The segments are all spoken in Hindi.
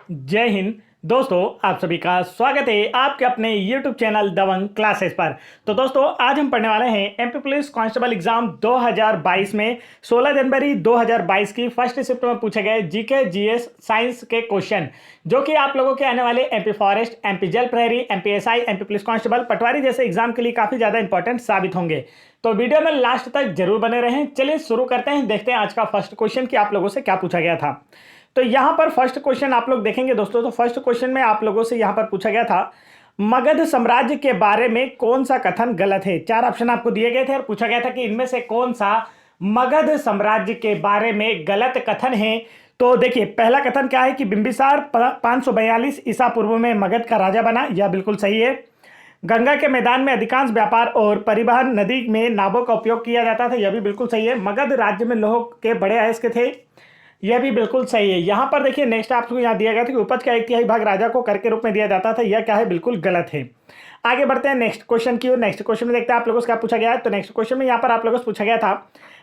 जय हिंद दोस्तों, आप सभी का स्वागत है आपके अपने YouTube चैनल दबंग क्लासेस पर। तो दोस्तों, आज हम पढ़ने वाले हैं एमपी पुलिस कांस्टेबल एग्जाम 2022 में 16 जनवरी 2022 की फर्स्ट शिफ्ट में पूछे गए जीके जीएस साइंस के क्वेश्चन, जो कि आप लोगों के आने वाले एमपी फॉरेस्ट, एमपी जेल प्रहरी, MP SI, MP police constable, patwari जैसे एग्जाम के लिए काफी ज्यादा इंपॉर्टेंट साबित होंगे। तो वीडियो में लास्ट तक जरूर बने रहें। चलिए शुरू करते हैं, देखते हैं आज का फर्स्ट क्वेश्चन कि आप लोगों से क्या पूछा गया था। तो यहां पर फर्स्ट क्वेश्चन आप लोग देखेंगे दोस्तों, तो फर्स्ट क्वेश्चन में आप लोगों से यहां पर पूछा गया था मगध साम्राज्य के बारे में कौन सा कथन गलत है। चार ऑप्शन आपको दिए गए थे और पूछा गया था कि इनमें से कौन सा मगध साम्राज्य के बारे में गलत कथन है। तो देखिए, पहला कथन क्या है कि बिंबिसार 542 ईसा पूर्व में मगध का राजा बना, यह बिल्कुल सही है। गंगा के मैदान में अधिकांश व्यापार और परिवहन नदी में नावों का उपयोग किया जाता था, यह भी बिल्कुल सही है। मगध राज्य में लोह के बड़े अयस्क थे, यह भी बिल्कुल सही है। यहां पर देखिए, नेक्स्ट आपको यहां दिया गया था कि उपज का 1/3 भाग राजा को कर के रूप में दिया जाता था, यह क्या है, बिल्कुल गलत है। आगे बढ़ते हैं नेक्स्ट क्वेश्चन की ओर। नेक्स्ट क्वेश्चन में देखते हैं आप लोगों से क्या पूछा गया है। तो नेक्स्ट क्वेश्चन में यहां पर आप लोगों से पूछा गया था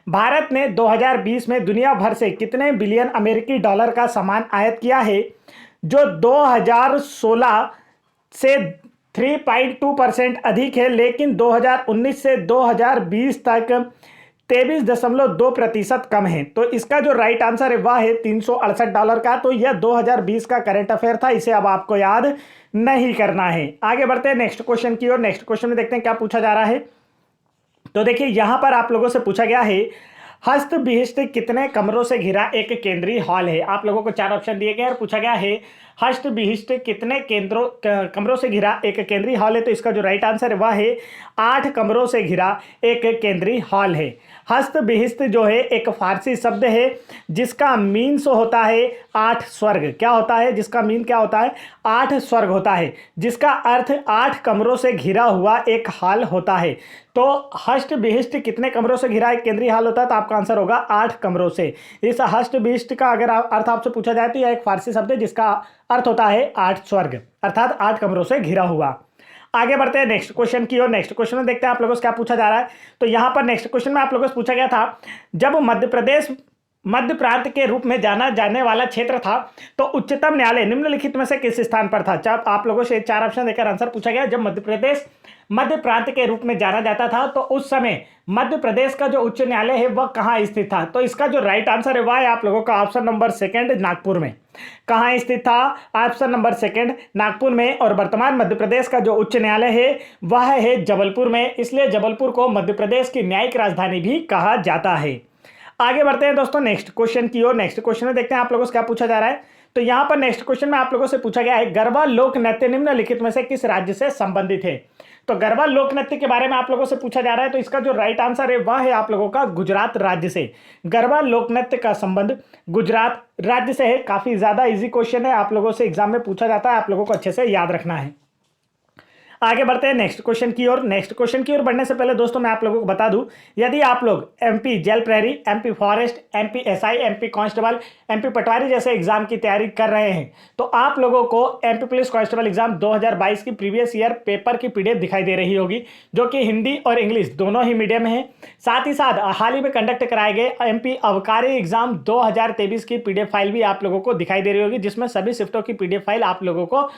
भारत ने 2020 में दुनिया भर से कितने बिलियन अमेरिकी डॉलर का सामान आयात किया है, जो 2016 से 3.2% अधिक है, लेकिन 2019 से 2020 तक 23.2% कम है। तो इसका जो राइट आंसर है वह है $368 का। तो यह 2020 का करंट अफेयर था, इसे अब आपको याद नहीं करना है। आगे बढ़ते हैं नेक्स्ट क्वेश्चन की ओर। नेक्स्ट क्वेश्चन में देखते हैं क्या पूछा जा रहा है। तो देखिए, यहां पर आप लोगों से पूछा गया है हस्त विहिष्ट कितने कमरों से घिरा एक केंद्रीय हॉल है। आप लोगों को चार ऑप्शन दिए गए और पूछा गया है हस्त विहिष्ट कितने कमरों से घिरा एक केंद्रीय हॉल है। तो इसका जो राइट आंसर है वह है 8 कमरों से घिरा एक केंद्रीय हॉल है। हस्त विहिष्ट जो है एक फारसी शब्द है जिसका मीन्स होता है 8 स्वर्ग। क्या होता है, जिसका मीन क्या होता है, 8 स्वर्ग होता है, जिसका अर्थ 8 कमरों से घिरा हुआ एक हॉल होता है। तो हस्त विहिष्ट कितने कमरों से घिरा एक केंद्रीय हॉल होता है, तो आपका आंसर होगा 8 कमरों से। इस हस्त विहिष्ट का अगर अर्थ आपसे पूछा जाए तो यह एक फारसी शब्द है जिसका अर्थ होता है 8 स्वर्ग, अर्थात 8 कमरों से घिरा हुआ। आगे बढ़ते हैं नेक्स्ट क्वेश्चन की ओर। नेक्स्ट क्वेश्चन में देखते हैं आप लोगों से क्या पूछा जा रहा है। तो यहां पर नेक्स्ट क्वेश्चन में आप लोगों से पूछा गया था जब मध्य प्रदेश मध्य प्रांत के रूप में जाना जाने वाला क्षेत्र था, तो उच्चतम न्यायालय निम्नलिखित में से किस स्थान पर था। जब आप लोगों से चार ऑप्शन देकर आंसर पूछा गया, जब मध्य प्रदेश मध्य प्रांत के रूप में जाना जाता था तो उस समय मध्य प्रदेश का जो उच्च न्यायालय है वह कहाँ स्थित था। तो इसका जो राइट आंसर है वह है आप लोगों का ऑप्शन नंबर सेकंड, नागपुर में। कहाँ स्थित था, ऑप्शन नंबर सेकंड, नागपुर में। और वर्तमान मध्य प्रदेश का जो उच्च न्यायालय है वह है जबलपुर में, इसलिए जबलपुर को मध्य प्रदेश की न्यायिक राजधानी भी कहा जाता है। आगे बढ़ते हैं दोस्तों नेक्स्ट क्वेश्चन की ओर। नेक्स्ट क्वेश्चन में देखते हैं आप लोगों से क्या पूछा जा रहा है। तो यहां पर नेक्स्ट क्वेश्चन में आप लोगों से पूछा गया है गरबा लोक नृत्य निम्नलिखित में से किस राज्य से संबंधित है। तो गरबा लोक नृत्य के बारे में आप लोगों से पूछा जा रहा है, तो इसका जो राइट आंसर है वह है आप लोगों का गुजरात राज्य से। गरबा लोक नृत्य का संबंध गुजरात राज्य से है। काफी ज्यादा इजी क्वेश्चन है, आप लोगों से एग्जाम में पूछा जाता है, आप लोगों को अच्छे से याद रखना है। आगे बढ़ते हैं नेक्स्ट क्वेश्चन की ओर। नेक्स्ट क्वेश्चन की ओर बढ़ने से पहले दोस्तों मैं आप लोगों को बता दूं, यदि आप लोग एमपी जेल प्रहरी, MP forest, MP SI, MP constable, MP patwari जैसे एग्जाम की तैयारी कर रहे हैं, तो आप लोगों को एमपी पुलिस कांस्टेबल एग्जाम 2022 की प्रीवियस ईयर पेपर की पीडीएफ दिखाई दे रही होगी, जो कि हिंदी और इंग्लिश दोनों ही मीडियम में है। साथ ही साथ हाल ही में कंडक्ट कराए गए एमपी अबकारी एग्जाम 2023 की पीडीएफ फाइल भी आप लोगों को दिखाई दे रही होगी, जिसमें सभी शिफ्टों की पीडीएफ फाइल आप लोगों को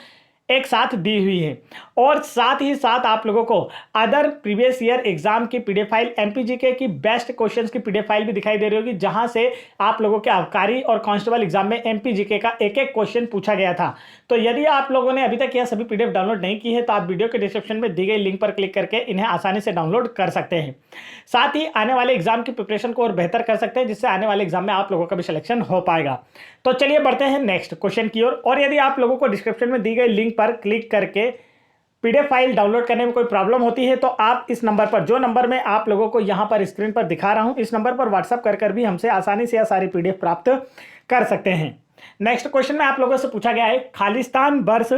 एक साथ दी हुई है। और साथ ही साथ आप लोगों को अदर प्रीवियस ईयर एग्जाम की पीडीएफ फाइल, एमपीजीके की बेस्ट क्वेश्चंस की पीडीएफ फाइल भी दिखाई दे रही होगी, जहां से आप लोगों के आबकारी और कांस्टेबल एग्जाम में एमपीजीके का एक एक क्वेश्चन पूछा गया था। तो यदि आप लोगों ने अभी तक यह सभी पीडीएफ डाउनलोड नहीं की है, तो आप वीडियो के डिस्क्रिप्शन में दी गई लिंक पर क्लिक करके इन्हें आसानी से डाउनलोड कर सकते हैं। साथ ही आने वाले एग्जाम की प्रिपरेशन को और बेहतर कर सकते हैं, जिससे आने वाले एग्जाम में आप लोगों का भी सिलेक्शन हो पाएगा। तो चलिए बढ़ते हैं नेक्स्ट क्वेश्चन की ओर। और यदि आप लोगों को डिस्क्रिप्शन में दी गई लिंक पर क्लिक करके पीडीएफ फाइल डाउनलोड करने में कोई प्रॉब्लम होती है, तो आप इस नंबर पर, जो नंबर मैं आप लोगों को यहां पर स्क्रीन पर दिखा रहा हूं, इस नंबर पर व्हाट्सएप कर भी हमसे आसानी से यह सारी पीडीएफ प्राप्त कर सकते हैं। नेक्स्ट क्वेश्चन में आप लोगों से पूछा गया है खालिस्तान वर्ष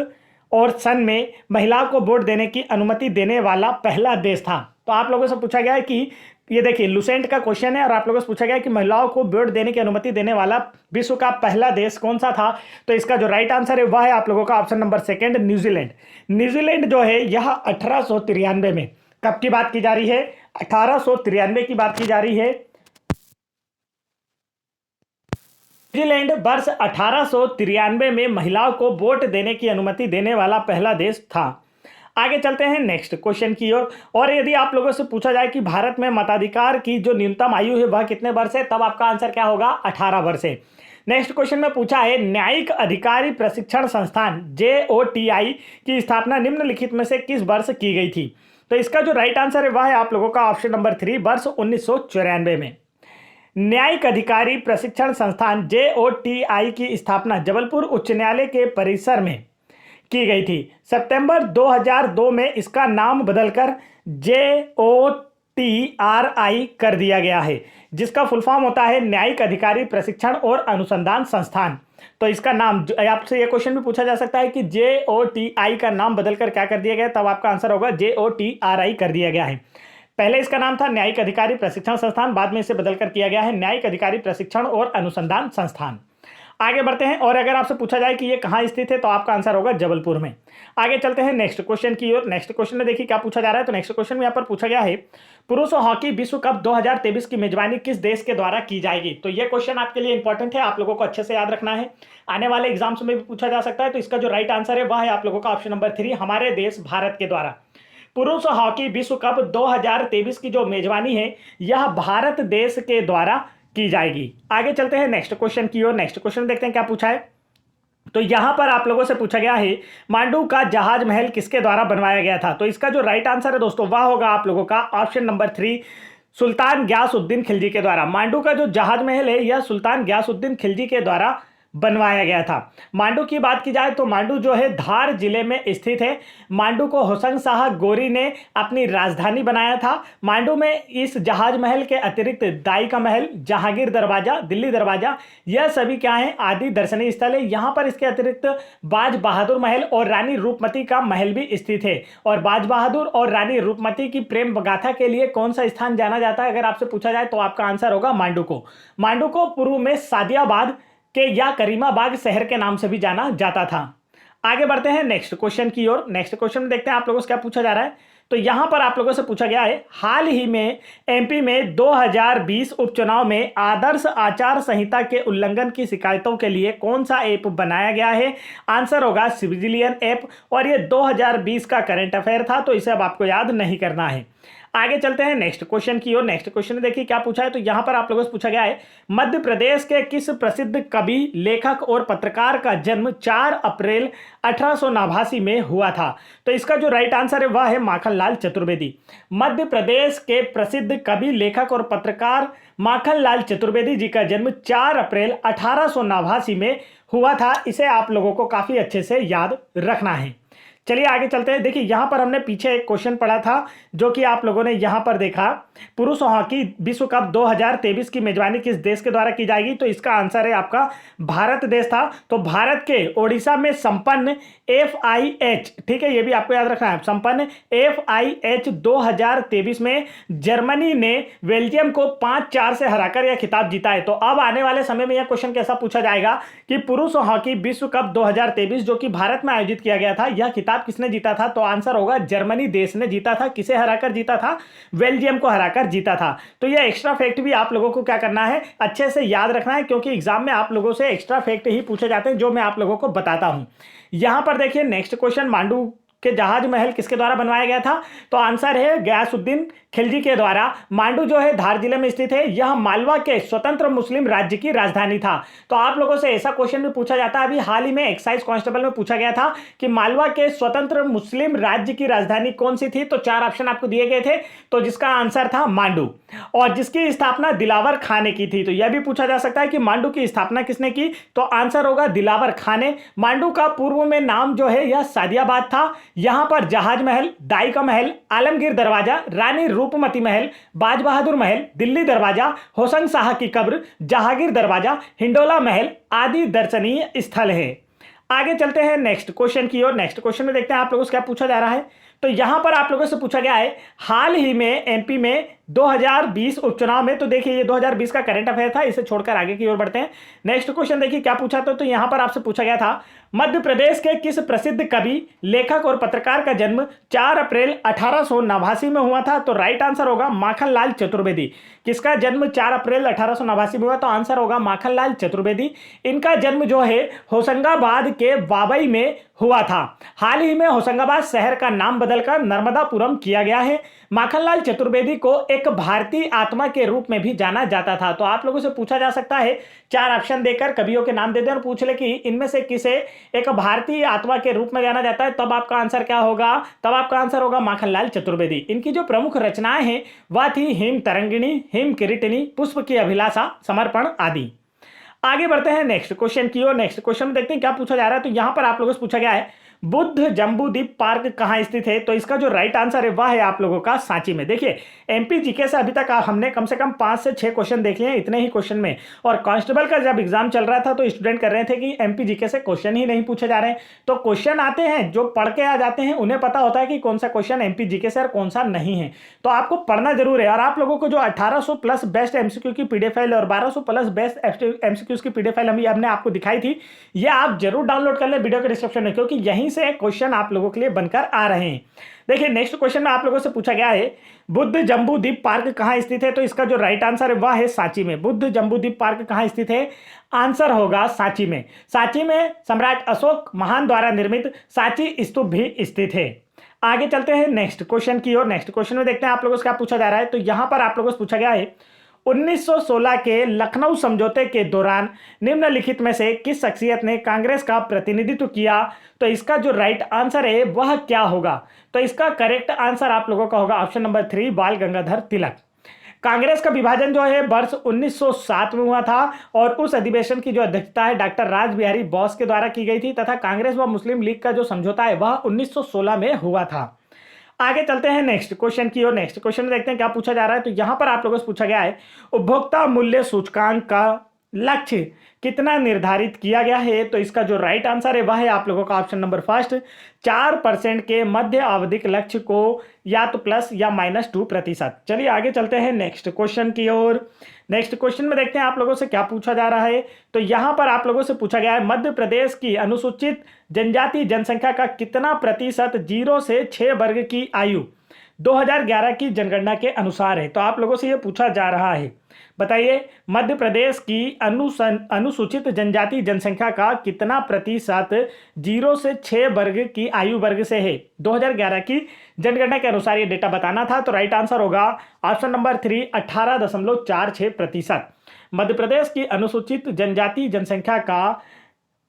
और सन में महिलाओं को वोट देने की अनुमति देने वाला पहला देश था। तो आप लोगों से पूछा गया है कि ये देखिए लुसेंट का क्वेश्चन है, और आप लोगों से पूछा गया कि महिलाओं को वोट देने की अनुमति देने वाला विश्व का पहला देश कौन सा था। तो इसका जो राइट आंसर है वह है आप लोगों का option number second, New Zealand. New Zealand जो है यह 1893 में, कब की बात की जा रही है, 1893 की बात की जा रही है। न्यूजीलैंड वर्ष 1893 में महिलाओं को वोट देने की अनुमति देने वाला पहला देश था। आगे चलते हैं नेक्स्ट क्वेश्चन की ओर। और यदि आप लोगों से पूछा जाए कि भारत में मताधिकार की जो न्यूनतम आयु है वह कितने वर्ष है, तब आपका आंसर क्या होगा? 18 वर्ष है। नेक्स्ट क्वेश्चन में पूछा है न्यायिक अधिकारी प्रशिक्षण संस्थान JOTI की स्थापना निम्नलिखित में से किस वर्ष की गई थी? तो इसका जो राइट आंसर है वह है आप लोगों का ऑप्शन नंबर 3, वर्ष 1994 में। न्यायिक अधिकारी प्रशिक्षण संस्थान JOTI की स्थापना जबलपुर उच्च न्यायालय के परिसर में की गई थी। सितंबर 2002 में इसका नाम बदलकर JOTRI कर दिया गया है, जिसका फुल फॉर्म होता है न्यायिक अधिकारी प्रशिक्षण और अनुसंधान संस्थान। तो इसका नाम आपसे यह क्वेश्चन भी पूछा जा सकता है कि JOTI का नाम बदलकर क्या कर दिया गया, तब आपका आंसर होगा JOTRI कर दिया गया है। पहले इसका नाम था न्यायिक अधिकारी प्रशिक्षण संस्थान, बाद में इसे बदलकर किया गया है न्यायिक अधिकारी प्रशिक्षण और अनुसंधान संस्थान। आगे बढ़ते हैं। और अगर आपसे पूछा जाए कि ये कहाँ स्थित है, तो आपका आंसर होगा जबलपुर में। आगे चलते हैं नेक्स्ट क्वेश्चन की ओर। नेक्स्ट क्वेश्चन में देखिए क्या पूछा जा रहा है। तो नेक्स्ट क्वेश्चन में यहाँ पर पूछा गया है पुरुष हॉकी विश्व कप 2023 की मेजबानी किस देश के द्वारा की जाएगी? तो ये क्वेश्चन आपके लिए इंपॉर्टेंट है, आप लोगों को अच्छे से याद रखना है, आने वाले एग्जाम्स में भी पूछा जा सकता है। तो इसका जो राइट आंसर है वह है आप लोगों का ऑप्शन नंबर 3, हमारे देश भारत के द्वारा। पुरुष हॉकी विश्व कप 2023 की जो मेजबानी है यह भारत देश के द्वारा की जाएगी। आगे चलते हैं नेक्स्ट क्वेश्चन की ओर। नेक्स्ट क्वेश्चन देखते हैं क्या पूछा है। तो यहां पर आप लोगों से पूछा गया है मांडू का जहाज महल किसके द्वारा बनवाया गया था? तो इसका जो राइट आंसर है दोस्तों वह होगा आप लोगों का ऑप्शन नंबर 3, सुल्तान ग्यासुद्दीन खिलजी के द्वारा। मांडू का जो जहाज महल है यह सुल्तान ग्यासुद्दीन खिलजी के द्वारा बनवाया गया था। मांडू की बात की जाए तो मांडू जो है धार जिले में स्थित है। मांडू को होशंग शाह गोरी ने अपनी राजधानी बनाया था। मांडू में इस जहाज महल के अतिरिक्त दाई का महल, जहांगीर दरवाजा, दिल्ली दरवाजा, यह सभी क्या है आदि दर्शनीय स्थल है। यहाँ पर इसके अतिरिक्त बाज बहादुर महल और रानी रूपमती का महल भी स्थित है। और बाज बहादुर और रानी रूपमती की प्रेम गाथा के लिए कौन सा स्थान जाना जाता है अगर आपसे पूछा जाए, तो आपका आंसर होगा मांडू को। मांडू को पूर्व में सादियाबाद के या करीमाबाग शहर के नाम से भी जाना जाता था। आगे बढ़ते हैं नेक्स्ट क्वेश्चन की ओर। नेक्स्ट क्वेश्चन में देखते हैं आप लोगों से क्या पूछा जा रहा है। तो यहां पर आप लोगों से पूछा गया है हाल ही में MP में 2020 उपचुनाव में आदर्श आचार संहिता के उल्लंघन की शिकायतों के लिए कौन सा ऐप बनाया गया है? आंसर होगा सिविजिलियन ऐप। और ये 2020 का करंट अफेयर था, तो इसे अब आपको याद नहीं करना है। आगे चलते हैं नेक्स्ट क्वेश्चन की ओर। नेक्स्ट क्वेश्चन में देखिए क्या पूछा है। तो यहां पर आप लोगों से पूछा गया है मध्य प्रदेश के किस प्रसिद्ध कवि, लेखक और पत्रकार का जन्म 4 अप्रैल 1889 में हुआ था? तो इसका जो राइट आंसर है वह है माखनलाल चतुर्वेदी। मध्य प्रदेश के प्रसिद्ध कवि, लेखक और पत्रकार माखनलाल चतुर्वेदी जी का जन्म 4 अप्रैल 1889 में हुआ था। इसे आप लोगों को काफी अच्छे से याद रखना है। चलिए आगे चलते हैं। देखिए यहां पर हमने पीछे एक क्वेश्चन पढ़ा था जो कि आप लोगों ने यहां पर देखा, पुरुष हॉकी विश्व कप 2023 की मेजबानी किस देश के द्वारा की जाएगी? तो इसका आंसर है आपका भारत देश था। तो भारत के ओडिशा में संपन्न FIH, ठीक है, ये भी आपको याद रखना है, संपन्न FIH 2023 में जर्मनी ने बेल्जियम को 5-4 से हराकर यह खिताब जीता है। तो अब आने वाले समय में यह क्वेश्चन कैसा पूछा जाएगा कि पुरुष हॉकी विश्व कप 2023 जो कि भारत में आयोजित किया गया था, यह खिताब किसने जीता था? तो आंसर होगा जर्मनी देश ने जीता था। किसे हराकर जीता था? बेल्जियम को हराकर जीता था। तो यह एक्स्ट्रा फैक्ट भी आप लोगों को क्या करना है, अच्छे से याद रखना है, क्योंकि एग्जाम में आप लोगों से एक्स्ट्रा फैक्ट ही पूछे जाते हैं जो मैं आप लोगों को बताता हूं। यहां पर देखिए नेक्स्ट क्वेश्चन, मांडू के जहाज महल किसके द्वारा बनवाया गया था? तो आंसर है गयासुद्दीन खिलजी के द्वारा। मांडू जो है धार जिले में स्थित है। यह मालवा के स्वतंत्र मुस्लिम राज्य की राजधानी था। तो आप लोगों से ऐसा क्वेश्चन भी पूछा जाता है, अभी हाल ही में एक्साइज कांस्टेबल में पूछा गया था कि मालवा के स्वतंत्र मुस्लिम राज्य की राजधानी कौन सी थी? तो 4 ऑप्शन आपको दिए गए थे, तो जिसका आंसर था मांडू, और जिसकी स्थापना दिलावर खां ने की थी। तो यह भी पूछा जा सकता है कि मांडू की स्थापना किसने की? तो आंसर होगा दिलावर खां ने। मांडू का पूर्व में नाम जो है यह सादियाबाद था। यहां पर जहाज महल, दाई का महल, आलमगीर दरवाजा, रानी रूपमती महल, बाज बहादुर महल, दिल्ली दरवाजा, होशंग शाह की कब्र, जहांगीर दरवाजा, हिंडोला महल आदि दर्शनीय स्थल है। आगे चलते हैं नेक्स्ट क्वेश्चन की ओर। नेक्स्ट क्वेश्चन में देखते हैं आप लोगों से क्या पूछा जा रहा है। तो यहां पर आप लोगों से पूछा गया है हाल ही में MP में 2020 उपचुनाव में। तो देखिए ये 2020 का करंट अफेयर था, इसे छोड़कर आगे की ओर बढ़ते हैं। नेक्स्ट क्वेश्चन देखिए क्या पूछा था। तो यहां पर आपसे पूछा गया था मध्य प्रदेश के किस प्रसिद्ध कवि, लेखक और पत्रकार का जन्म 4 अप्रैल 1889 में हुआ था। तो राइट आंसर होगा माखनलाल चतुर्वेदी। किसका जन्म 4 अप्रैल 1889 में हुआ? तो आंसर होगा माखनलाल चतुर्वेदी। इनका जन्म जो है होशंगाबाद के वाबई में हुआ था। हाल ही में होशंगाबाद शहर का नाम बदलकर नर्मदापुरम किया गया है। माखनलाल चतुर्वेदी को एक भारतीय आत्मा के रूप में भी जाना जाता था। तो आप लोगों से पूछा जा सकता है, 4 ऑप्शन देकर कवियों के नाम दे दें और पूछ ले कि इनमें से किसे एक भारतीय आत्मा के रूप में जाना जाता है, तब आपका आंसर क्या होगा? तब आपका आंसर होगा माखनलाल चतुर्वेदी। इनकी जो प्रमुख रचनाएं हैं वह थी हिम तरंगिणी, हिम किरीटिनी, पुष्प की अभिलाषा, समर्पण आदि। आगे बढ़ते हैं नेक्स्ट क्वेश्चन की ओर। नेक्स्ट क्वेश्चन में देखते हैं क्या पूछा जा रहा है। तो यहां पर आप लोगों से पूछा गया है बुद्ध जम्बूद्वीप पार्क कहां स्थित है। तो इसका जो राइट आंसर है वह है आप लोगों का सांची में। देखिए एमपी जीके से अभी तक हमने कम से कम 5 से 6 क्वेश्चन देख लिए हैं इतने ही क्वेश्चन में। और कांस्टेबल का जब एग्जाम चल रहा था तो स्टूडेंट कर रहे थे कि एमपी जीके से क्वेश्चन ही नहीं पूछे जा रहे हैं। तो क्वेश्चन आते हैं, जो पढ़ के आ जाते हैं उन्हें पता होता है कि कौन सा क्वेश्चन एमपी जीके से और कौन सा नहीं है। तो आपको पढ़ना जरूर है। और आप लोगों को जो 1800 प्लस बेस्ट एमसीक्यू की पीडीएफ फाइल और 1200 प्लस बेस्ट एमसीक्यूज की पीडीएफ फाइल हमने आपको दिखाई थी, ये आप जरूर डाउनलोड कर लें वीडियो के डिस्क्रिप्शन में, क्योंकि यहीं से क्वेश्चन आप लोगों के लिए बनकर आ रहे हैं। देखिए नेक्स्ट क्वेश्चन में आप लोगों से पूछा गया है बुद्ध जम्बूद्वीप पार्क कहां स्थित है। तो इसका जो राइट आंसर है वह है सांची में। बुद्ध जम्बूद्वीप पार्क कहां स्थित है? आंसर होगा सांची में। सांची में सम्राट अशोक महान द्वारा निर्मित सांची स्तूप भी स्थित है। आगे चलते हैं नेक्स्ट क्वेश्चन की ओर। नेक्स्ट क्वेश्चन में देखते हैं आप लोगों से क्या पूछा जा रहा है। तो यहां पर आप लोगों से पूछा गया है 1916 के लखनऊ समझौते के दौरान निम्नलिखित में से किस शख्सियत ने कांग्रेस का प्रतिनिधित्व किया। तो इसका जो राइट आंसर है वह क्या होगा? तो इसका करेक्ट आंसर आप लोगों का होगा ऑप्शन नंबर 3 बाल गंगाधर तिलक। कांग्रेस का विभाजन जो है वर्ष 1907 में हुआ था और उस अधिवेशन की जो अध्यक्षता है डॉक्टर राज बिहारी बोस के द्वारा की गई थी, तथा कांग्रेस व मुस्लिम लीग का जो समझौता है वह 1916 में हुआ था। आगे चलते हैं नेक्स्ट क्वेश्चन की ओर। नेक्स्ट क्वेश्चन में देखते हैं क्या पूछा जा रहा है। तो यहां पर आप लोगों से पूछा गया है उपभोक्ता मूल्य सूचकांक का लक्ष्य कितना निर्धारित किया गया है। तो इसका जो राइट आंसर है वह है आप लोगों का ऑप्शन नंबर फर्स्ट 4% के मध्य अवधिक लक्ष्य को या तो प्लस या -2%। चलिए आगे चलते हैं नेक्स्ट क्वेश्चन की ओर। नेक्स्ट क्वेश्चन में देखते हैं आप लोगों से क्या पूछा जा रहा है। तो यहां पर आप लोगों से पूछा गया है मध्य प्रदेश की अनुसूचित जनजाति जनसंख्या का कितना प्रतिशत 0 से 6 वर्ग की आयु 2011 की जनगणना के अनुसार है। तो आप लोगों से यह पूछा जा रहा है, बताइए मध्य प्रदेश की अनुसूचित जनजाति जनसंख्या का कितना प्रतिशत 0 से 6 वर्ग की आयु वर्ग से है 2011 की जनगणना के अनुसार। ये डेटा बताना था। तो राइट आंसर होगा ऑप्शन नंबर 3 18.46%। मध्य प्रदेश की अनुसूचित जनजाति जनसंख्या का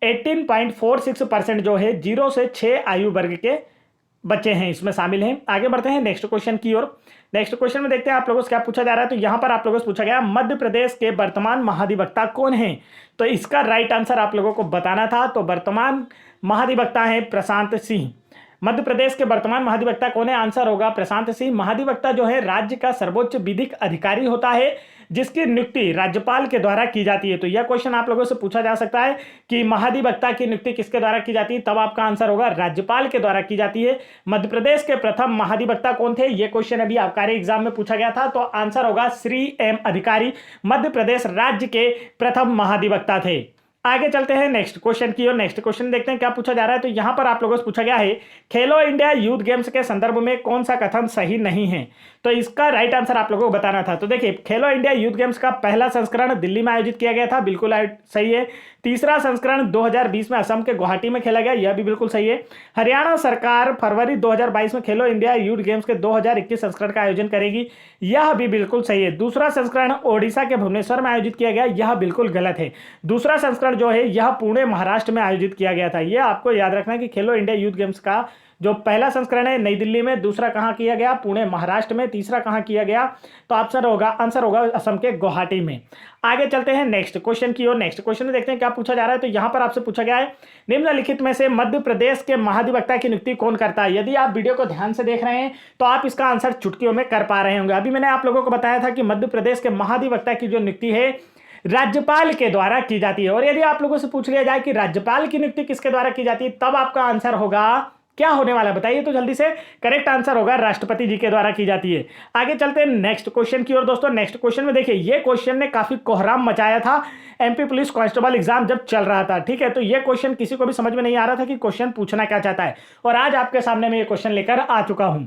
18.46% जो है 0 से 6 आयु वर्ग के बच्चे हैं, इसमें शामिल हैं। आगे बढ़ते हैं नेक्स्ट क्वेश्चन की ओर। नेक्स्ट क्वेश्चन में देखते हैं आप लोगों से क्या पूछा जा रहा है। तो यहां पर आप लोगों से पूछा गया मध्य प्रदेश के वर्तमान महाधिवक्ता कौन हैं। तो इसका राइट आंसर आप लोगों को बताना था। तो वर्तमान महाधिवक्ता हैं प्रशांत सिंह। मध्य प्रदेश के वर्तमान महाधिवक्ता कौन है? आंसर होगा प्रशांत सिंह। महाधिवक्ता जो है राज्य का सर्वोच्च विधिक अधिकारी होता है जिसकी नियुक्ति राज्यपाल के द्वारा की जाती है। तो यह क्वेश्चन आप लोगों से पूछा जा सकता है कि महाधिवक्ता की नियुक्ति किसके द्वारा की जाती है, तब आपका आंसर होगा राज्यपाल के द्वारा की जाती है। मध्य प्रदेश के प्रथम महाधिवक्ता कौन थे? यह क्वेश्चन अभी आबकारी एग्जाम में पूछा गया था। तो आंसर होगा श्री एम अधिकारी मध्य प्रदेश राज्य के प्रथम महाधिवक्ता थे। आगे चलते हैं नेक्स्ट क्वेश्चन की ओर। नेक्स्ट क्वेश्चन देखते हैं क्या पूछा जा रहा है। तो यहां पर आप लोगों से पूछा गया है खेलो इंडिया यूथ गेम्स के संदर्भ में कौन सा कथन सही नहीं है। तो इसका राइट आंसर आप लोगों को बताना था। तो देखिए खेलो इंडिया यूथ गेम्स का पहला संस्करण दिल्ली में आयोजित किया गया था, बिल्कुल सही है। तीसरा संस्करण 2020 में असम के गुवाहाटी में खेला गया, यह भी बिल्कुल सही है। हरियाणा सरकार फरवरी 2022 में खेलो इंडिया यूथ गेम्स के 2021 संस्करण का आयोजन करेगी, यह भी बिल्कुल सही है। दूसरा संस्करण ओडिशा के भुवनेश्वर में आयोजित किया गया, यह बिल्कुल गलत है। दूसरा संस्करण जो है यह पुणे महाराष्ट्र में आयोजित किया गया था। यह आपको याद रखना है कि खेलो इंडिया यूथ गेम्स का जो पहला संस्करण है नई दिल्ली में, दूसरा कहां किया गया? पुणे महाराष्ट्र में। तीसरा कहां किया गया? तो आंसर होगा असम के गुवाहाटी में। आगे चलते हैं नेक्स्ट क्वेश्चन की ओर। नेक्स्ट क्वेश्चन में देखते हैं क्या पूछा जा रहा है। तो यहां पर आपसे पूछा गया है निम्नलिखित में से मध्य प्रदेश के महाधिवक्ता की नियुक्ति कौन करता है। यदि आप वीडियो को ध्यान से देख रहे हैं तो आप इसका आंसर चुटकियों में कर पा रहे होंगे। अभी मैंने आप लोगों को बताया था कि मध्य प्रदेश के महाधिवक्ता की जो नियुक्ति है राज्यपाल के द्वारा की जाती है। और यदि आप लोगों से पूछ लिया जाए कि राज्यपाल की नियुक्ति किसके द्वारा की जाती है, तब आपका आंसर होगा क्या होने वाला है बताइए तो जल्दी से। करेक्ट आंसर होगा राष्ट्रपति जी के द्वारा की जाती है। आगे चलते हैं नेक्स्ट क्वेश्चन की ओर दोस्तों। नेक्स्ट क्वेश्चन में देखिए ये क्वेश्चन ने काफी कोहराम मचाया था एमपी पुलिस कांस्टेबल एग्जाम जब चल रहा था, ठीक है। तो ये क्वेश्चन किसी को भी समझ में नहीं आ रहा था कि क्वेश्चन पूछना क्या चाहता है, और आज आपके सामने मैं ये क्वेश्चन लेकर आ चुका हूं।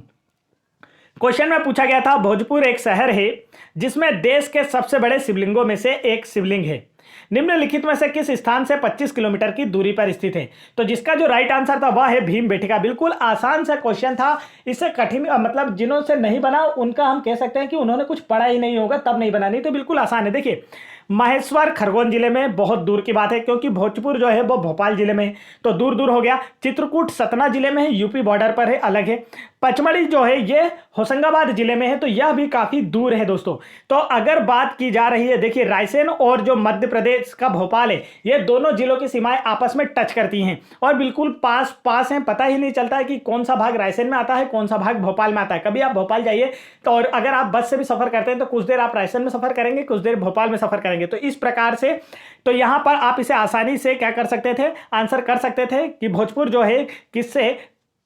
क्वेश्चन में पूछा गया था भोजपुर एक शहर है जिसमें देश के सबसे बड़े शिवलिंगों में से एक शिवलिंग है, निम्नलिखित में से किस स्थान से 25 किलोमीटर की दूरी पर स्थित है। तो जिसका जो राइट आंसर था वह है भीम बेटिका। बिल्कुल आसान सा क्वेश्चन था, इससे कठिन मतलब जिन्हों से नहीं बना उनका हम कह सकते हैं कि उन्होंने कुछ पढ़ा ही नहीं होगा तब नहीं बना, नहीं तो बिल्कुल आसान है। देखिए महेश्वर खरगोन जिले में बहुत दूर की बात है क्योंकि भोजपुर जो है वो भोपाल जिले में है, तो दूर दूर हो गया। चित्रकूट सतना जिले में है, यूपी बॉर्डर पर है, अलग है। पचमढ़ी जो है ये होशंगाबाद जिले में है, तो यह भी काफी दूर है दोस्तों। तो अगर बात की जा रही है, देखिए रायसेन और जो मध्य प्रदेश का भोपाल है, ये दोनों जिलों की सीमाएं आपस में टच करती हैं और बिल्कुल पास पास हैं। पता ही नहीं चलता है कि कौन सा भाग रायसेन में आता है, कौन सा भाग भोपाल में आता है। कभी आप भोपाल जाइए तो, और अगर आप बस से भी सफर करते हैं तो कुछ देर आप रायसेन में सफर करेंगे, कुछ देर भोपाल में सफर करेंगे। तो इस प्रकार से तो यहां पर आप इसे आसानी से क्या कर सकते थे, आंसर कर सकते थे कि भोजपुर जो है किससे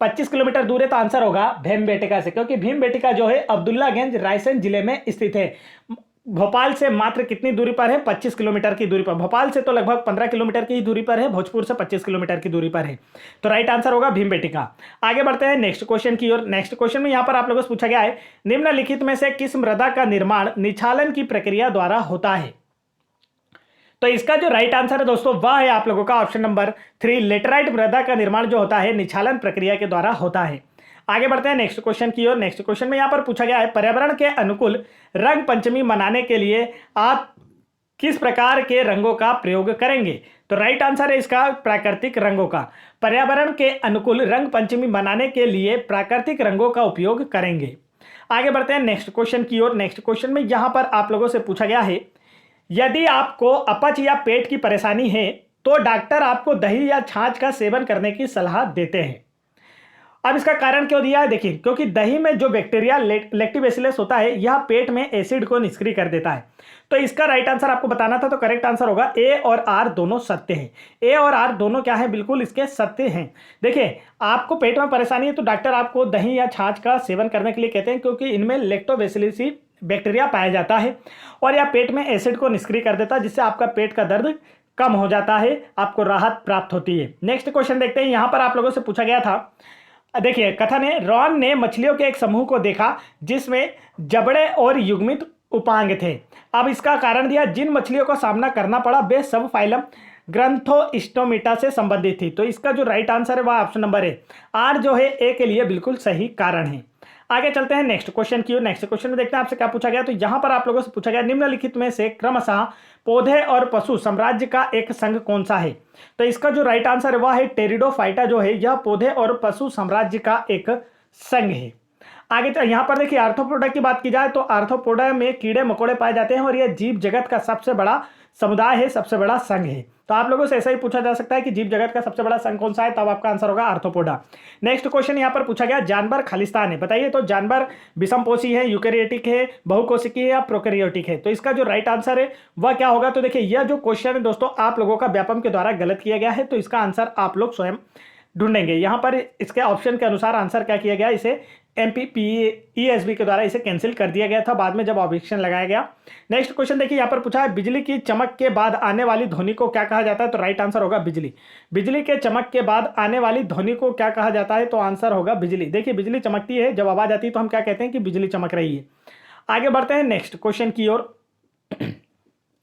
25 किलोमीटर दूर है, तो आंसर होगा भीमबेटका से, क्योंकि भीमबेटका जो है अब्दुल्लागंज रायसेन जिले में स्थित है। भोपाल से मात्र कितनी दूरी पर है, 25 किलोमीटर की दूरी पर। भोपाल से तो लगभग 15 किलोमीटर की दूरी पर है, भोजपुर से 25 किलोमीटर की दूरी पर है। तो राइट आंसर होगा भीमबेटका। आगे बढ़ते हैं नेक्स्ट क्वेश्चन की ओर। नेक्स्ट क्वेश्चन में यहां पर आप लोगों से पूछा गया है निम्नलिखित में से किस मृदा का निर्माण निछालन की प्रक्रिया द्वारा होता है। तो इसका जो राइट आंसर है दोस्तों वह है आप लोगों का ऑप्शन नंबर 3, लेटराइट मृदा का निर्माण जो होता है निछालन प्रक्रिया के द्वारा होता है। आगे बढ़ते हैं नेक्स्ट क्वेश्चन की ओर। नेक्स्ट क्वेश्चन में यहां पर पूछा गया है पर्यावरण के अनुकूल रंग पंचमी मनाने के लिए आप किस प्रकार के रंगों का प्रयोग करेंगे। तो राइट आंसर है इसका प्राकृतिक रंगों का। पर्यावरण के अनुकूल रंग पंचमी मनाने के लिए प्राकृतिक रंगों का उपयोग करेंगे। आगे बढ़ते हैं नेक्स्ट क्वेश्चन की ओर। नेक्स्ट क्वेश्चन में यहां पर आप लोगों से पूछा गया है यदि आपको अपच या पेट की परेशानी है तो डॉक्टर आपको दही या छाछ का सेवन करने की सलाह देते हैं। अब इसका कारण क्यों दिया है, देखिए क्योंकि दही में जो बैक्टीरिया लैक्टोबैसिलस होता है यह पेट में एसिड को निष्क्रिय कर देता है। तो इसका राइट आंसर आपको बताना था, तो करेक्ट आंसर होगा ए और आर दोनों सत्य हैं। ए और आर दोनों क्या है, बिल्कुल इसके सत्य हैं। देखिए आपको पेट में परेशानी है तो डॉक्टर आपको दही या छाछ का सेवन करने के लिए कहते हैं क्योंकि इनमें लैक्टोबैसिलस बैक्टीरिया पाया जाता है और यह पेट में एसिड को निष्क्रिय कर देता है, जिससे आपका पेट का दर्द कम हो जाता है, आपको राहत प्राप्त होती है। नेक्स्ट क्वेश्चन देखते हैं। यहां पर आप लोगों से पूछा गया था, देखिए कथन है रॉन ने मछलियों के एक समूह को देखा जिसमें जबड़े और युग्मित उपांग थे। अब इसका कारण दिया जिन मछलियों का सामना करना पड़ा वे सब फाइलम ग्रंथोस्टोमिटा से संबंधित थी। तो इसका जो राइट आंसर है वह ऑप्शन नंबर है आर जो है ए के लिए बिल्कुल सही कारण है। आगे चलते हैं नेक्स्ट क्वेश्चन की ओर। नेक्स्ट क्वेश्चन में देखते हैं आपसे क्या पूछा गया। तो यहां पर आप लोगों से पूछा गया निम्नलिखित में से क्रमशः पौधे और पशु साम्राज्य का एक संघ कौन सा है। तो इसका जो राइट आंसर है वह है टेरिडोफाइटा जो है यह पौधे और पशु साम्राज्य का एक संघ है। आगे तो यहां पर देखिए आर्थ्रोपोडा की बात की जाए तो आर्थ्रोपोडा में कीड़े मकोड़े पाए जाते हैं और यह जीव जगत का सबसे बड़ा समुदाय है, सबसे बड़ा संघ है। तो आप लोगों से ऐसा ही पूछा जा सकता है कि जीव जगत का सबसे बड़ा संघ कौन सा है, तब आपका आंसर होगा आर्थ्रोपोडा। नेक्स्ट क्वेश्चन यहां पर पूछा गया जानवर खालिस्तान है, बताइए तो जानवर विषमपोषी है, यूकेरियोटिक है, बहुकोशिकीय है या प्रोकैरियोटिक है। तो इसका जो राइट आंसर है वह क्या होगा। तो देखिए यह जो क्वेश्चन है दोस्तों आप लोगों का व्यापम के द्वारा गलत किया गया है, तो इसका आंसर आप लोग स्वयं ढूंढेंगे। यहां पर इसके ऑप्शन के अनुसार आंसर क्या किया गया, इसे MPPESB के द्वारा इसे कैंसिल कर दिया गया था बाद में जब ऑब्जेक्शन लगाया गया। नेक्स्ट क्वेश्चन देखिए यहाँ पर पूछा है बिजली की चमक के बाद आने वाली ध्वनि को क्या कहा जाता है। तो राइट आंसर होगा बिजली। बिजली के चमक के बाद आने वाली ध्वनि को क्या कहा जाता है, तो आंसर होगा बिजली। देखिए बिजली चमकती है, जब आवाज आती है तो हम क्या कहते हैं कि बिजली चमक रही है। आगे बढ़ते हैं नेक्स्ट क्वेश्चन की ओर।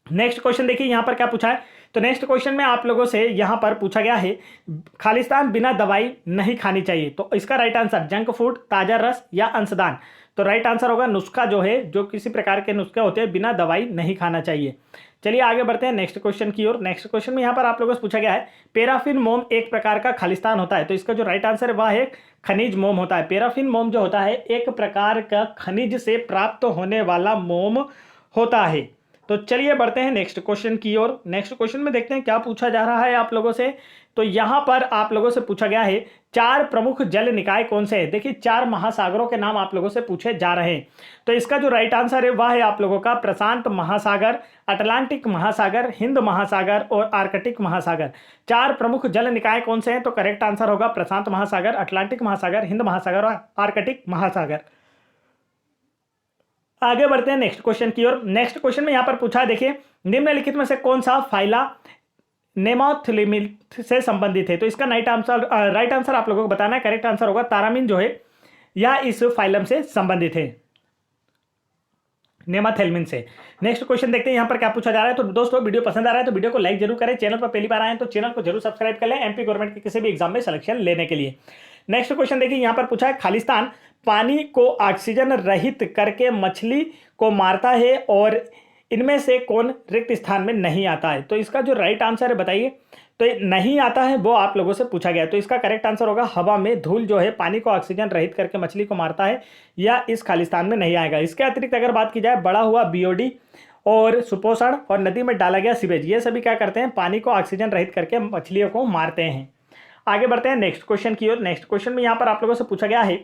नेक्स्ट क्वेश्चन देखिए यहाँ पर क्या पूछा है। तो नेक्स्ट क्वेश्चन में आप लोगों से यहाँ पर पूछा गया है खालिस्तान बिना दवाई नहीं खानी चाहिए। तो इसका राइट आंसर जंक फूड, ताजा रस या अंशदान। तो राइट आंसर होगा नुस्खा जो है, जो किसी प्रकार के नुस्खे होते हैं बिना दवाई नहीं खाना चाहिए। चलिए आगे बढ़ते हैं नेक्स्ट क्वेश्चन की ओर। नेक्स्ट क्वेश्चन में यहाँ पर आप लोगों से पूछा गया है पैराफिन मोम एक प्रकार का खालिस्तान होता है। तो इसका जो राइट आंसर है वह एक खनिज मोम होता है। पैराफिन मोम जो होता है एक प्रकार का खनिज से प्राप्त होने वाला मोम होता है। तो चलिए बढ़ते हैं नेक्स्ट क्वेश्चन की ओर। नेक्स्ट क्वेश्चन में देखते हैं क्या पूछा जा रहा है आप लोगों से। तो यहां पर आप लोगों से पूछा गया है 4 प्रमुख जल निकाय कौन से हैं। देखिए 4 महासागरों के नाम आप लोगों से पूछे जा रहे हैं। तो इसका जो राइट आंसर है वह है आप लोगों का प्रशांत महासागर, अटलांटिक महासागर, हिंद महासागर और आर्कटिक महासागर। 4 प्रमुख जल निकाय कौन से हैं, तो करेक्ट आंसर होगा प्रशांत महासागर, अटलांटिक महासागर, हिंद महासागर और आर्कटिक महासागर। आगे बढ़ते हैं नेक्स्ट क्वेश्चन की ओर। नेक्स्ट क्वेश्चन में यहां पर पूछा है, देखिए निम्नलिखित में से कौन सा फाइला नेमाथिलिमिथ से संबंधित है। तो इसका राइट आंसर आप लोगों को बताना है। करेक्ट आंसर होगा तारामीन जो है यह इस फाइलम से संबंधित है, नेमाथेलमिन से। नेक्स्ट क्वेश्चन देखते हैं यहां पर क्या पूछा जा रहा है। तो दोस्तों वीडियो पसंद आ रहा है तो वीडियो को लाइक जरूर करें। चैनल पर पहली बार आए हैं तो चैनल को जरूर सब्सक्राइब कर लें एमपी गवर्नमेंट के किसी भी एग्जाम में सिलेक्शन लेने के लिए। नेक्स्ट क्वेश्चन देखिए यहां पर पूछा है, खालिस्तान पानी को ऑक्सीजन रहित करके मछली को मारता है और इनमें से कौन रिक्त स्थान में नहीं आता है। तो इसका जो राइट आंसर है बताइए। तो नहीं आता है वो आप लोगों से पूछा गया। तो इसका करेक्ट आंसर होगा हवा में धूल जो है पानी को ऑक्सीजन रहित करके मछली को मारता है, या इस खालिस्तान में नहीं आएगा। इसके अतिरिक्त अगर बात की जाए बड़ा हुआ बीओडी और सुपोषण और नदी में डाला गया सीवेज, ये सभी क्या करते हैं, पानी को ऑक्सीजन रहित करके मछलियों को मारते हैं। आगे बढ़ते हैं नेक्स्ट क्वेश्चन की ओर। नेक्स्ट क्वेश्चन में यहाँ पर आप लोगों से पूछा गया है,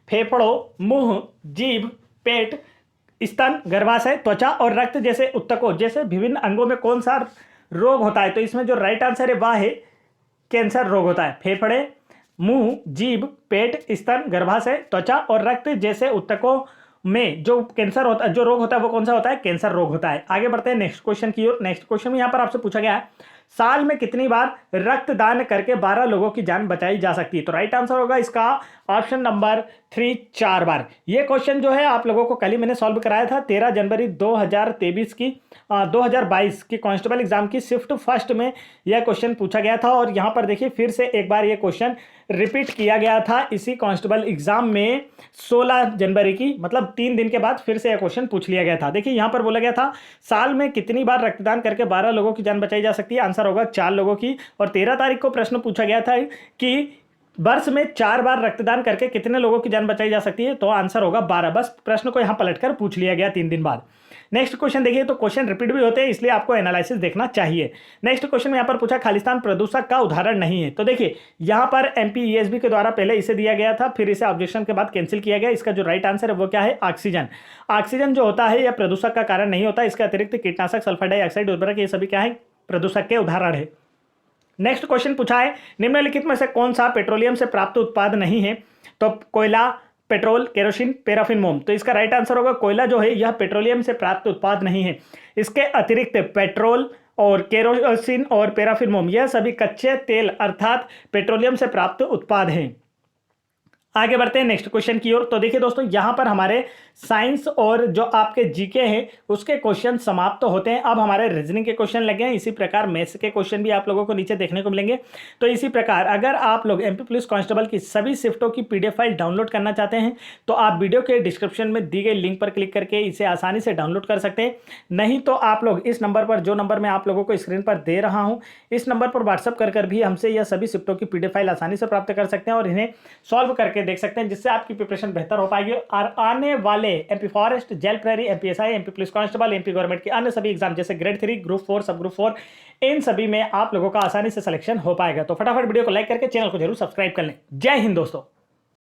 फेफड़ों, मुंह, जीभ, पेट, स्तन, गर्भाशय, त्वचा और रक्त जैसे ऊतकों जैसे विभिन्न अंगों में कौन सा रोग होता है। तो इसमें जो राइट आंसर है वह है कैंसर रोग होता है। फेफड़े, मुंह, जीभ, पेट, स्तन, गर्भाशय, त्वचा और रक्त जैसे ऊतकों में जो कैंसर होता है, जो रोग होता है वो कौन सा होता है, कैंसर रोग होता है। आगे बढ़ते हैं नेक्स्ट क्वेश्चन की ओर। नेक्स्ट क्वेश्चन में यहाँ पर आपसे पूछा गया है, साल में कितनी बार रक्तदान करके 12 लोगों की जान बचाई जा सकती है। तो राइट आंसर होगा इसका ऑप्शन नंबर 3, 4 बार। ये क्वेश्चन जो है आप लोगों को कल ही मैंने सॉल्व कराया था 13 जनवरी 2023 की 2022 की कांस्टेबल एग्जाम की शिफ्ट फर्स्ट में यह क्वेश्चन पूछा गया था। और यहाँ पर देखिए फिर से एक बार ये क्वेश्चन रिपीट किया गया था इसी कांस्टेबल एग्जाम में 16 जनवरी की, मतलब 3 दिन के बाद फिर से यह क्वेश्चन पूछ लिया गया था। देखिए यहाँ पर बोला गया था साल में कितनी बार रक्तदान करके 12 लोगों की जान बचाई जा सकती है। आंसर होगा 4 लोगों की। और 13 तारीख को प्रश्न पूछा गया था कि वर्ष में 4 बार रक्तदान करके कितने लोगों की जान बचाई जा सकती है। तो आंसर होगा 12। बस प्रश्न को यहाँ पलटकर पूछ लिया गया 3 दिन बाद। नेक्स्ट क्वेश्चन देखिए, तो क्वेश्चन रिपीट भी होते हैं इसलिए आपको एनालिसिस देखना चाहिए। नेक्स्ट क्वेश्चन में यहाँ पर पूछा, खालिस्तान प्रदूषक का उदाहरण नहीं है। तो देखिए यहाँ पर एमपीईएसबी के द्वारा पहले इसे दिया गया था, फिर इसे ऑब्जेक्शन के बाद कैंसिल किया गया। इसका जो राइट आंसर है वो क्या है, ऑक्सीजन। ऑक्सीजन जो होता है यह प्रदूषक का कारण नहीं होता। इसके अतिरिक्त कीटनाशक, सल्फर डाइऑक्साइड, उर्वरक, ये सभी क्या है, प्रदूषक के उदाहरण है। नेक्स्ट क्वेश्चन पूछा है, निम्नलिखित में से कौन सा पेट्रोलियम से प्राप्त उत्पाद नहीं है। तो कोयला, पेट्रोल, केरोसिन, पैराफिन, मोम। तो इसका राइट आंसर होगा कोयला जो है यह पेट्रोलियम से प्राप्त उत्पाद नहीं है। इसके अतिरिक्त पेट्रोल और केरोसिन और पैराफिन, मोम यह सभी कच्चे तेल अर्थात पेट्रोलियम से प्राप्त उत्पाद हैं। आगे बढ़ते हैं नेक्स्ट क्वेश्चन की ओर। तो देखिए दोस्तों यहाँ पर हमारे साइंस और जो आपके जीके हैं उसके क्वेश्चन समाप्त होते हैं। अब हमारे रीजनिंग के क्वेश्चन लगे हैं। इसी प्रकार मैथ्स के क्वेश्चन भी आप लोगों को नीचे देखने को मिलेंगे। तो इसी प्रकार अगर आप लोग एमपी पुलिस कांस्टेबल की सभी शिफ्टों की पीडीएफ फाइल डाउनलोड करना चाहते हैं तो आप वीडियो के डिस्क्रिप्शन में दी गई लिंक पर क्लिक करके इसे आसानी से डाउनलोड कर सकते हैं। नहीं तो आप लोग इस नंबर पर, जो नंबर मैं आप लोगों को स्क्रीन पर दे रहा हूँ, इस नंबर पर व्हाट्सअप कर भी हमसे यह सभी शिफ्टों की पीडीएफ फाइल आसानी से प्राप्त कर सकते हैं और इन्हें सॉल्व करके देख सकते हैं, जिससे आपकी प्रिपरेशन बेहतर हो पाएगी। और आने वाले एमपी फॉरेस्ट, जेल प्रेरी, MPSI, MP police constable, MP government के अन्य सभी एग्जाम जैसे ग्रेड 3, ग्रुप 4, सब ग्रुप 4, इन सभी में आप लोगों का आसानी से सिलेक्शन हो पाएगा। तो फटाफट वीडियो को लाइक करके चैनल को जरूर सब्सक्राइब कर लें। जय हिंद दोस्तों।